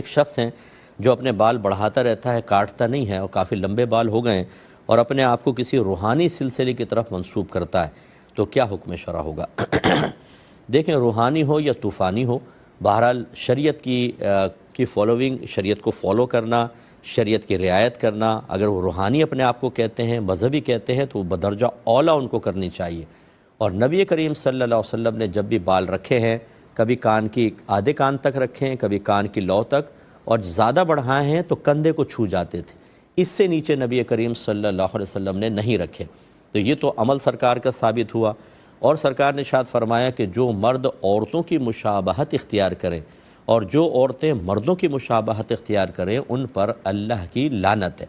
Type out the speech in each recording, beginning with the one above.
ایک شخص ہیں جو اپنے بال بڑھاتا رہتا ہے، کاٹتا نہیں ہے، اور کافی لمبے بال ہو گئے ہیں اور اپنے آپ کو کسی روحانی سلسلے کی طرف منسوب کرتا ہے، تو کیا حکم شرع ہوگا؟ دیکھیں، روحانی ہو یا طوفانی ہو، بہرحال شریعت کی فالوئنگ، شریعت کو فالو کرنا، شریعت کی رعایت کرنا، اگر وہ روحانی اپنے آپ کو کہتے ہیں، مذہبی کہتے ہیں، تو وہ بدرجہ اولیٰ ان کو کرنی چاہیے۔ اور نبی کریم صلی اللہ علیہ وسلم نے جب بھی بال رکھے ہیں، کبھی کان کی آدھے کان تک رکھے ہیں، کبھی کان کی لو تک، اور زیادہ بڑھائے ہیں تو کندھے کو چھو جاتے تھے، اس سے نیچے نبی کریم صلی اللہ علیہ وسلم نے نہیں رکھے۔ تو یہ تو عمل سرکار کا ثابت ہوا، اور سرکار نے ارشاد فرمایا کہ جو مرد عورتوں کی مشابہت اختیار کریں اور جو عورتیں مردوں کی مشابہت اختیار کریں، ان پر اللہ کی لعنت ہے۔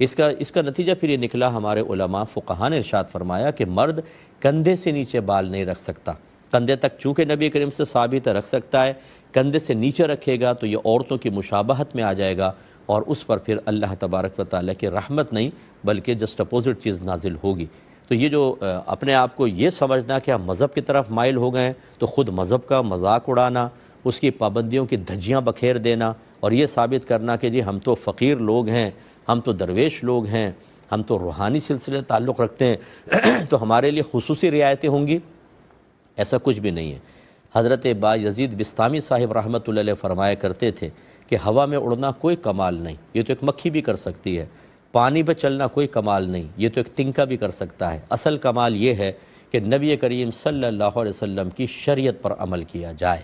اس کا نتیجہ پھر یہ نکلا، ہمارے علماء فقہاء نے ارشاد فرمایا کہ مرد کندھے سے نیچے بال نہیں رکھ سکتا۔ کندھے تک چونکہ نبی کریم سے ثابت رکھ سکتا ہے، کندھے سے نیچے رکھے گا تو یہ عورتوں کی مشابہت میں آ جائے گا، اور اس پر پھر اللہ تبارک و تعالیٰ کی رحمت نہیں بلکہ جسٹ اپوزٹ چیز نازل ہوگی۔ تو یہ جو اپنے آپ کو یہ سمجھنا کہ ہم مذہب کی طرف مائل ہو گئے ہیں، تو خود مذہب کا مذاق اڑانا، اس کی پابندیوں کی دھجیاں بکھیر دینا، اور یہ ثابت کرنا کہ جی ہم تو فقیر لوگ ہیں، ہم تو درویش لوگ ہیں، ہم تو روحانی سلسلے تعلق رکھتے ہیں تو ہمارے لیے خصوصی رعایتیں ہوں گی، ایسا کچھ بھی نہیں ہے۔ حضرت با یزید بستامی صاحب رحمۃ اللہ علیہ فرمایا کرتے تھے کہ ہوا میں اڑنا کوئی کمال نہیں، یہ تو ایک مکھی بھی کر سکتی ہے۔ پانی پہ چلنا کوئی کمال نہیں، یہ تو ایک تنکا بھی کر سکتا ہے۔ اصل کمال یہ ہے کہ نبی کریم صلی اللہ علیہ وسلم کی شریعت پر عمل کیا جائے۔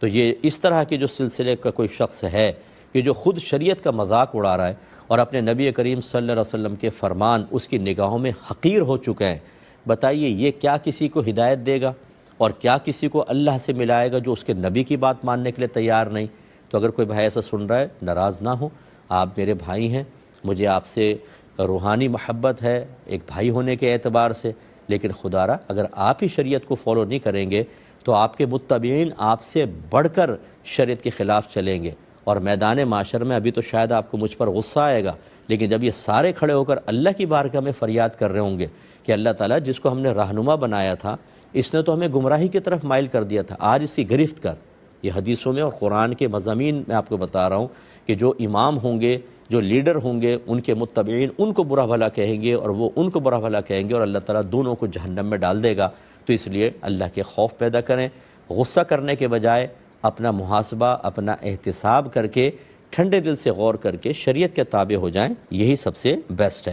تو یہ اس طرح کے جو سلسلے کا کوئی شخص ہے کہ جو خود شریعت کا مذاق اڑا رہا ہے اور اپنے نبی کریم صلی اللہ علیہ وسلم کے فرمان اس کی نگاہوں میں حقیر ہو چکے ہیں، بتائیے یہ کیا کسی کو ہدایت دے گا اور کیا کسی کو اللہ سے ملائے گا جو اس کے نبی کی بات ماننے کے لیے تیار نہیں؟ تو اگر کوئی بھائی ایسا سن رہا ہے، ناراض نہ ہو، آپ میرے بھائی ہیں، مجھے آپ سے روحانی محبت ہے ایک بھائی ہونے کے اعتبار سے، لیکن خدا را اگر آپ ہی شریعت کو فالو نہیں کریں گے تو آپ کے متبعین آپ سے بڑھ کر شریعت کے خلاف چلیں گے، اور میدان معاشر میں ابھی تو شاید آپ کو مجھ پر غصہ آئے گا، لیکن جب یہ سارے کھڑے ہو کر اللہ کی بارگاہ میں فریاد کر رہے ہوں گے کہ اللہ تعالیٰ جس کو ہم نے رہنما بنایا تھا، اس نے تو ہمیں گمراہی کی طرف مائل کر دیا تھا، آج اس کی گرفت کر۔ یہ حدیثوں میں اور قرآن کے مضامین میں آپ کو بتا رہا ہوں کہ جو امام ہوں گے، جو لیڈر ہوں گے، ان کے متبعین ان کو برا بھلا کہیں گے اور وہ ان کو برا بھلا کہیں گے، اور اللہ تعالیٰ دونوں کو جہنم میں ڈال دے گا۔ تو اس لیے اللہ کے خوف پیدا کریں، غصہ کرنے کے بجائے اپنا محاسبہ، اپنا احتساب کر کے ٹھنڈے دل سے غور کر کے شریعت کے تابع ہو جائیں، یہی سب سے بیسٹ ہے۔